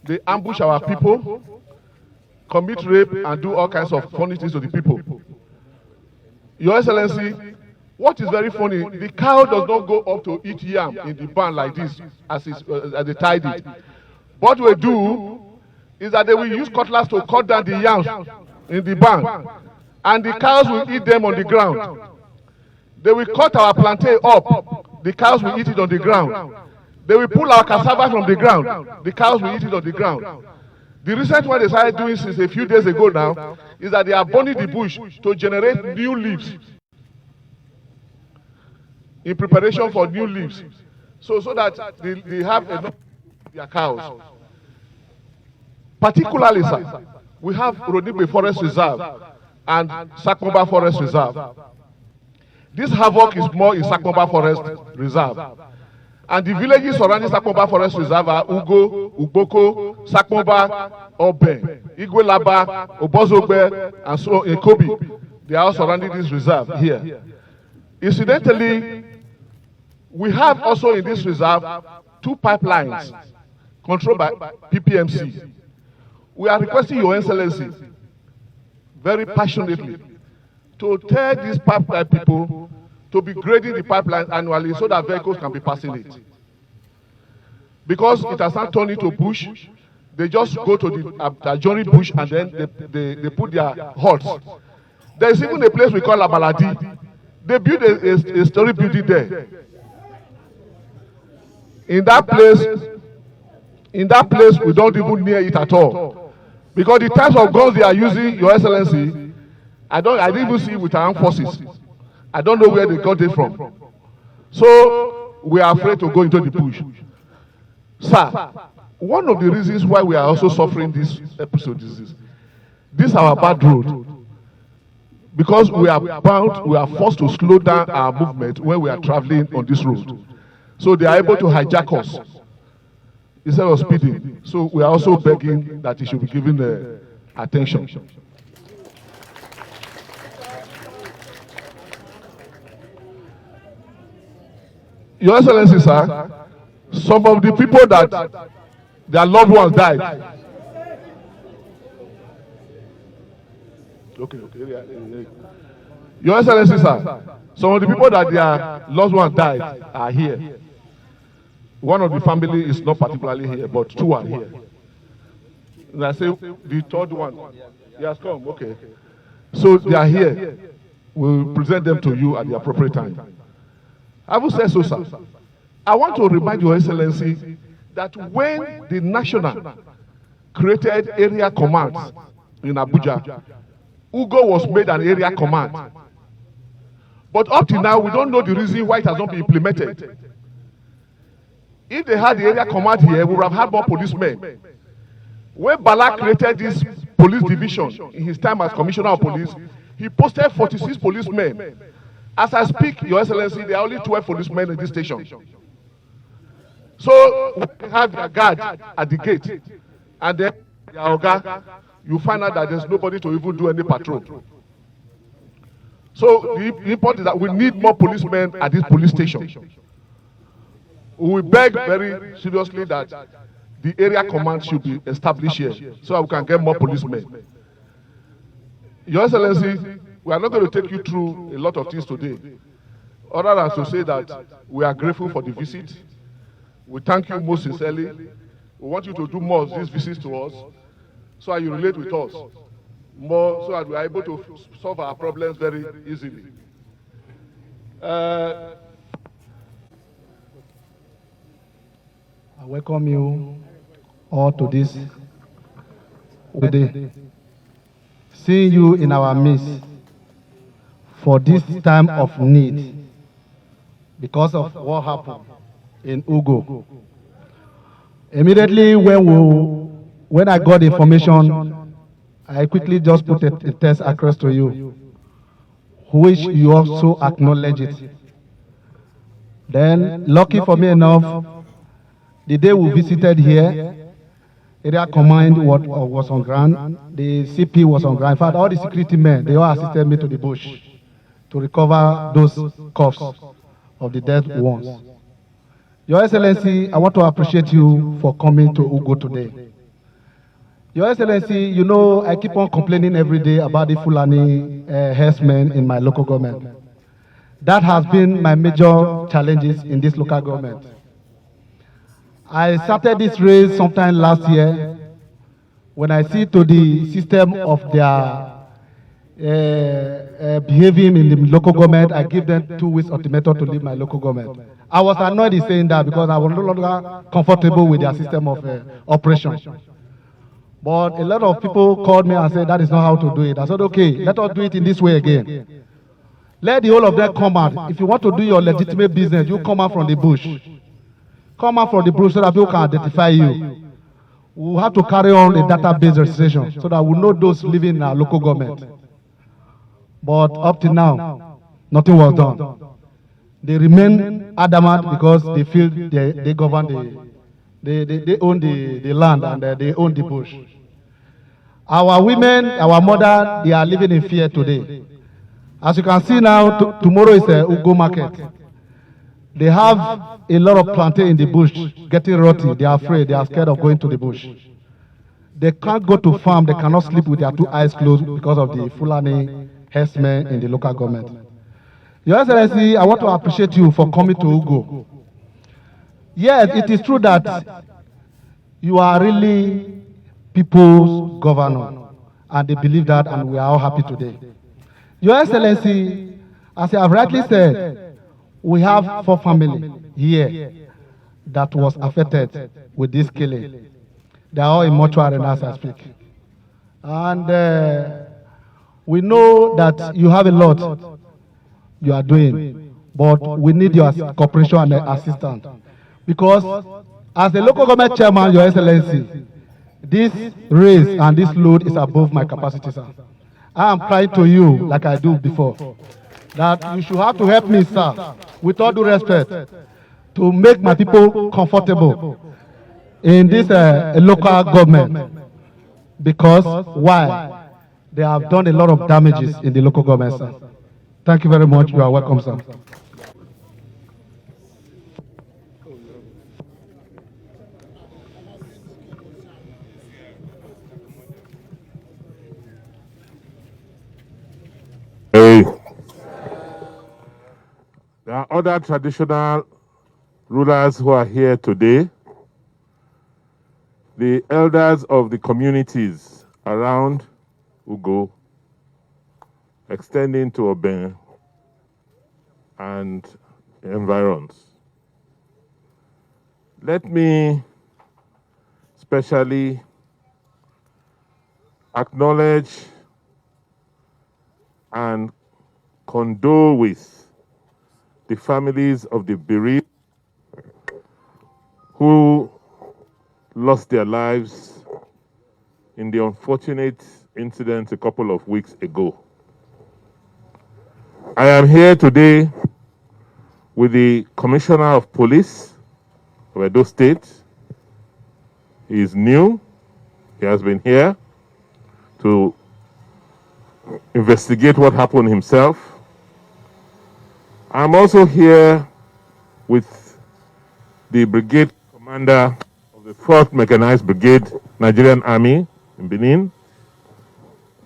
they ambush our people, commit rape, and do all kinds of funny things to the people. Your Excellency, what is very funny, the cow does not go up to eat yam in the barn like this, as they tied it. What we do is that they will use cutlass to cut down the yams in the barn, and the cows will eat them on the ground. They will cut our plantain up, the cows will eat it on the ground. They will pull our cassava from the ground, the cows will eat it on the ground. The recent one they started doing since a few days ago now is that they are burning the bush to generate new leaves in preparation for new leaves, so that they have enough of their cows. Particularly, sir, we have Rodimbe Forest Reserve and Sakmomba Forest Reserve. This havoc is more in Sakmomba Forest Reserve. And the villages surrounding Sakmomba Forest Reserve are Ugo, Ugboko, Sakmomba, Obe, Igwelaba, Obozogbe, and so in Kobe. They are all surrounding this reserve here. Incidentally, we have also in this reserve 2 pipelines controlled by PPMC. We are requesting Your Excellency very passionately to tell these pipeline people to be grading the pipeline annually so that vehicles can be passing it. Because it has not turned into bush, they just go to the adjoining bush and then they put their huts. There is even a place we call Abaladi. They built a story building there. In that place, we don't even near it at all. Because the types of guns they are using, Your Excellency, I didn't even see it with our armed forces. I don't know where they got it from. So we are afraid to go into the bush. Sir, one of the reasons why we are also suffering this episode is this our bad road. Because we are forced to slow down our movement when we are traveling on this road. So they are able to hijack us instead of speeding. So we are also begging that it should be given attention. Your Excellency, sir, some of the people that their loved ones died. Okay. Your Excellency, sir, some of the people that their loved ones died are here. One of the family is not particularly here, but 2 are here. And I say the third one, he has come, okay. So they are here. We'll present them to you at the appropriate time. I will say so, sir. I want to remind Your Excellency that when the National created area commands in Abuja, Ugo was made an area command. But up till now, we don't know the reason why it has not been implemented. If they had the area command here, we would have had more policemen. When Bala created this police division in his time as Commissioner of Police, he posted 46 policemen. As I speak, Your Excellency, there are only 12 policemen in this station. So we have their guard at the gate, and then their oga, you find out that there's nobody to even do any patrol. So the important is that we need more policemen at this police station. We beg very seriously that the area command should be established here so that we can get more policemen. Your Excellency, we are not going to take you through a lot of things today, other than to say that we are grateful for the visit. We thank you most sincerely. We want you to do more of these visits to us so that you relate with us more, so that we are able to solve our problems very easily. I welcome you all to this day. Seeing you in our midst for this time of need because of what happened in Ugo. Immediately when I got information, I quickly just put a text across to you, which you also acknowledge it. Then, lucky for me enough, the day we visited here, area command was on ground, the CP was on ground. In fact, all the security men, they all assisted me to the bush to recover those corpses of the dead ones. Your Excellency, I want to appreciate you for coming to Ugo today. Your Excellency, you know I keep on complaining every day about the Fulani herdsmen in my local government. That has been my major challenges in this local government. I started this race sometime last year. When I see to the system of their behaving in the local government, I give them 2 weeks ultimatum to leave my local government. I was annoyed in saying that because I was no longer comfortable with their system of operation. But a lot of people called me and said that is not how to do it. I said, okay, let us do it in this way again. Let the whole of them come out. If you want to do your legitimate business, you come out from the bush. Come out from the bush so that people can identify you. We have to carry on a database registration so that we know those living in our local government. But up to now, nothing was done. They remain adamant because they feel they govern they own the land and they own the bush. Our women, our mother, they are living in fear today. As you can see now, tomorrow is a Ugo market. They have a lot of plantain in the bush, getting rotty. They are afraid, they are scared of going to the bush. They can't go to farm, they cannot sleep with their 2 eyes closed because of the Fulani herdsmen in the local government. Your Excellency, I want to appreciate you for coming to Ugo. Yes, it is true that you are really people's governor, and they believe that, and we are all happy today. Your Excellency, as I have rightly said, we have 4 families here that was affected with this killing. They are all in mortuary as I speak. And we know that you have a lot you are doing, but we need your cooperation and assistance. Because as the local government chairman, Your Excellency, this race and this load is above my capacity, sir. I am crying to you, like I do before, that you should have to help me, sir, with all due respect, to make my people comfortable in this local government. Because, why? They have done a lot of damages in the local government, sir. Thank you very much. You are welcome, sir. There are other traditional rulers who are here today. The elders of the communities around Ugo, extending to Oben and environs. Let me specially acknowledge and condole with the families of the bereaved who lost their lives in the unfortunate incident a couple of weeks ago. I am here today with the Commissioner of Police of Edo State. He is new. He has been here to investigate what happened himself. I'm also here with the brigade commander of the 4th Mechanized Brigade, Nigerian Army in Benin.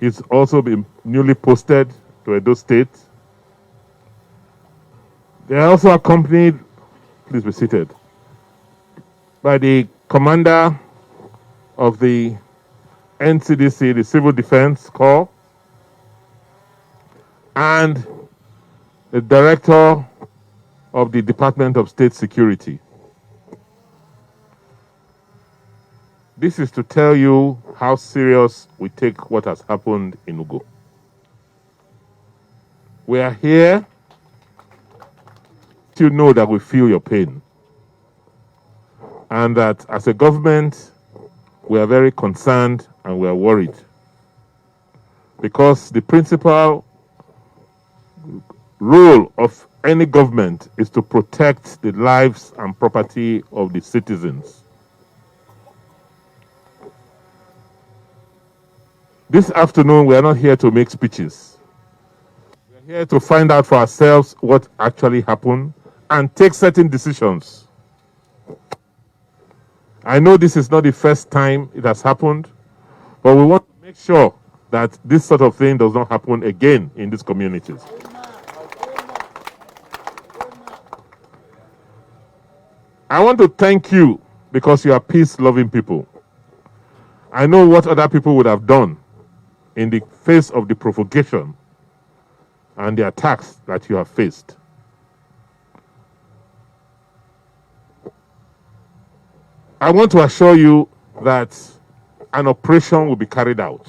He's also been newly posted to Edo State. They are also accompanied, please be seated, by the commander of the NCDC, the Civil Defense Corps, and the director of the Department of State Security. This is to tell you how serious we take what has happened in Ugo. We are here to know that we feel your pain, and that as a government, we are very concerned and we are worried, because the principal role of any government is to protect the lives and property of the citizens. This afternoon, we are not here to make speeches. We are here to find out for ourselves what actually happened and take certain decisions. I know this is not the first time it has happened, but we want to make sure that this sort of thing does not happen again in these communities. I want to thank you because you are peace-loving people. I know what other people would have done in the face of the provocation and the attacks that you have faced. I want to assure you that an operation will be carried out.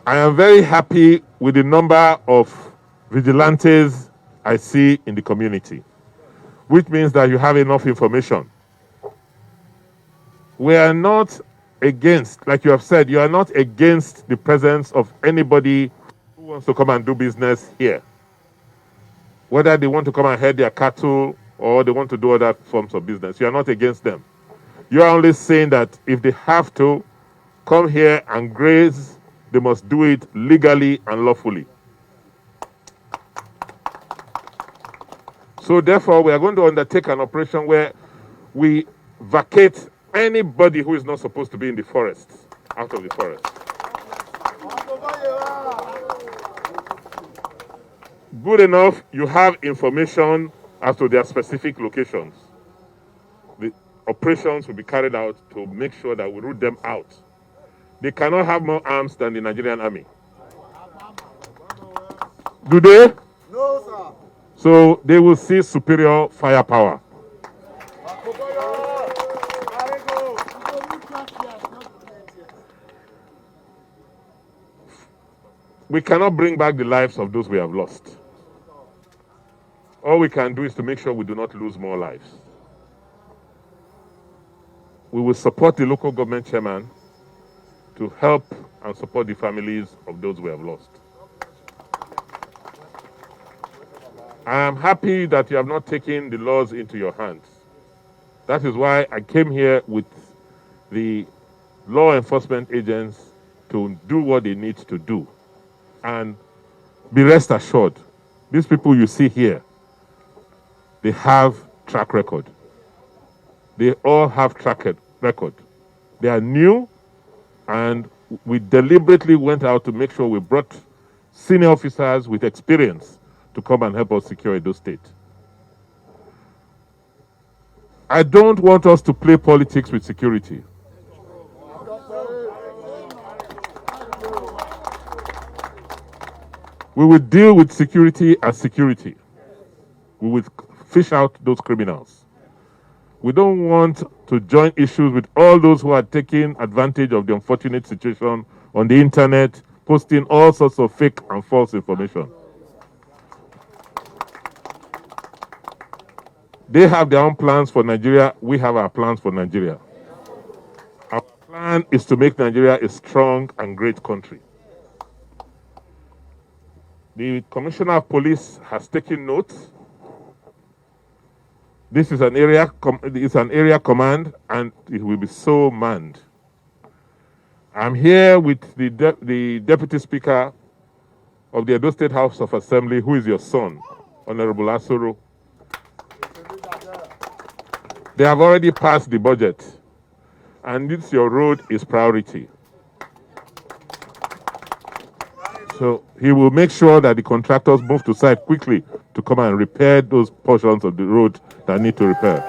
I am very happy with the number of vigilantes I see in the community, which means that you have enough information. We are not against, like you have said, you are not against the presence of anybody who wants to come and do business here. Whether they want to come and herd their cattle or they want to do other forms of business, you are not against them. You are only saying that if they have to come here and graze, they must do it legally and lawfully. So therefore, we are going to undertake an operation where we vacate anybody who is not supposed to be in the forest out of the forest. Good enough, you have information as to their specific locations. The operations will be carried out to make sure that we root them out. They cannot have more arms than the Nigerian army. Do they? No, sir. So they will see superior firepower. We cannot bring back the lives of those we have lost. All we can do is to make sure we do not lose more lives. We will support the local government chairman to help and support the families of those we have lost. I am happy that you have not taken the laws into your hands. That is why I came here with the law enforcement agents to do what they need to do. And be rest assured, these people you see here, they have track record. They all have track record. They are new, and we deliberately went out to make sure we brought senior officers with experience to come and help us secure Edo State. I don't want us to play politics with security. We will deal with security as security. We will fish out those criminals. We don't want to join issues with all those who are taking advantage of the unfortunate situation on the internet, posting all sorts of fake and false information. They have their own plans for Nigeria. We have our plans for Nigeria. Our plan is to make Nigeria a strong and great country. The Commissioner of Police has taken note. This is an area command, and it will be so manned. I'm here with the Deputy Speaker of the Edo State House of Assembly, who is your son, Honorable Asoro. They have already passed the budget, and this your road is priority. So he will make sure that the contractors move to site quickly to come and repair those portions of the road that need to repair.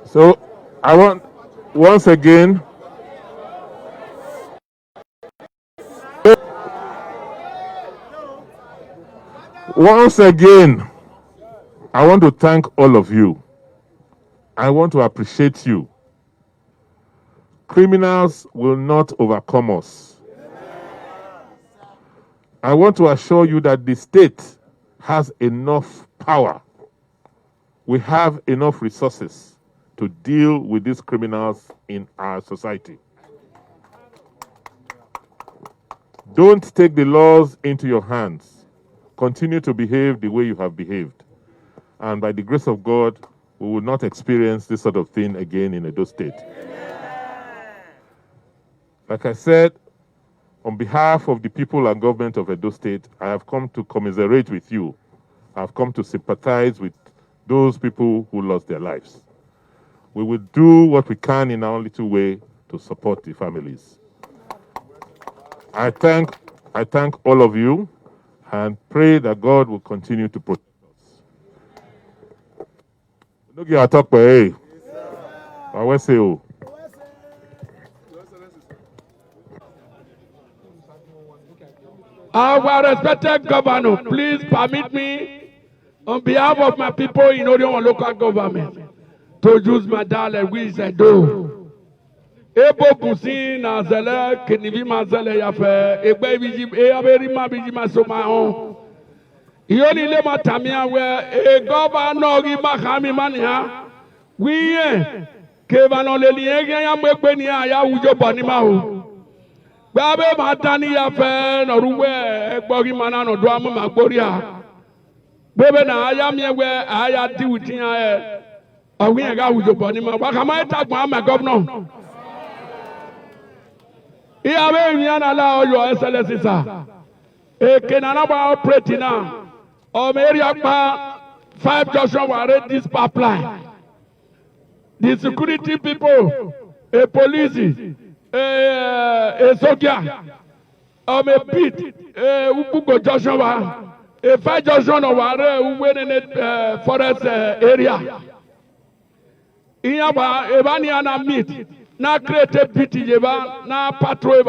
So I want, once again, I want to thank all of you. I want to appreciate you. Criminals will not overcome us. I want to assure you that the state has enough power. We have enough resources to deal with these criminals in our society. Don't take the laws into your hands. Continue to behave the way you have behaved. And by the grace of God, we will not experience this sort of thing again in Edo State. Like I said, On behalf of the people and government of Edo State, I have come to commiserate with you. I have come to sympathize with those people who lost their lives. We will do what we can in our little way to support the families. I thank all of you and pray that God will continue to protect us. Look at talk by I will say oh. Our respected governor, please permit me, on behalf of my people in Orion local government, to use my dialect, which I do. Ebo kusi na zele kenivi mazele yafe egbe biji aberi ma biji masoma on. Iyoni le matamia we e governor ri makami mania. Wiye kevano le liege ya mwekwe ni ya ujo boni ma o. Babe matani yafe no ruwe egbori mana no do amu magboria. Bebe na aya miewe aya di wutiya e. Awi ga ujo boni ma wa kama etagba ma governor. Your Excellency, sir. A Kenanaba operating now. Area 5 Joshua will read this pipeline. The security people, a police, a soldier, a pit, a Ubugo Joshua, a 5 Joshua will win in the forest area. Iyaba Evaniana meet. Now create a pity, now patrol,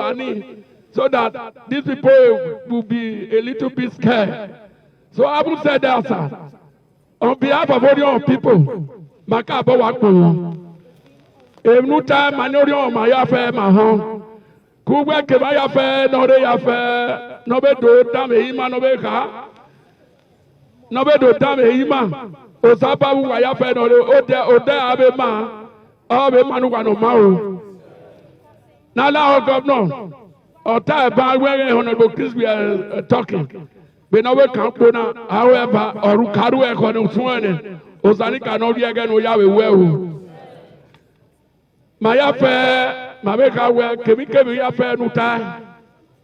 so that these people will be a little bit scared. So I will say that, sir, on behalf of all your people, Makabo Wakmo, a new time, Manorio, my affair, my home, Kuba Kebaya fair, no day affair, no bedo, dame hima, no beka, no bedo, dame hima, Osaba, Wayafe, no Ode Abema. Oh, be manu mao. Now, our governor, or time where Honorable Chris we are talking. We know we can't go now, however, or Karu Econo Swan, Osanika no again, we have a well. My affair, my maker, where Kemika affair no time.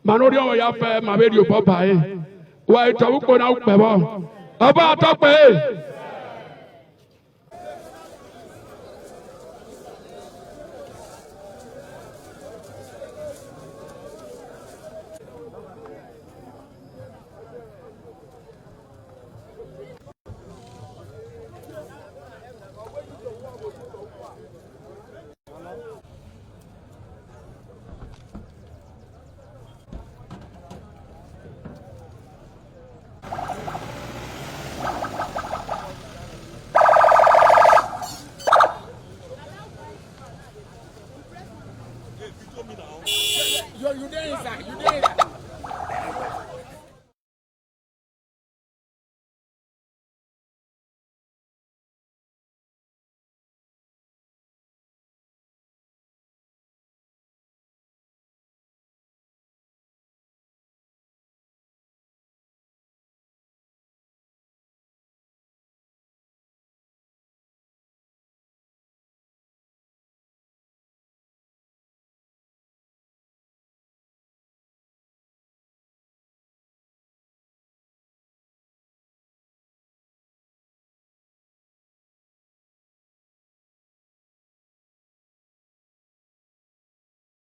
Manorio affair, my radio papa. Why, Tabuko now, Pebo. About talk,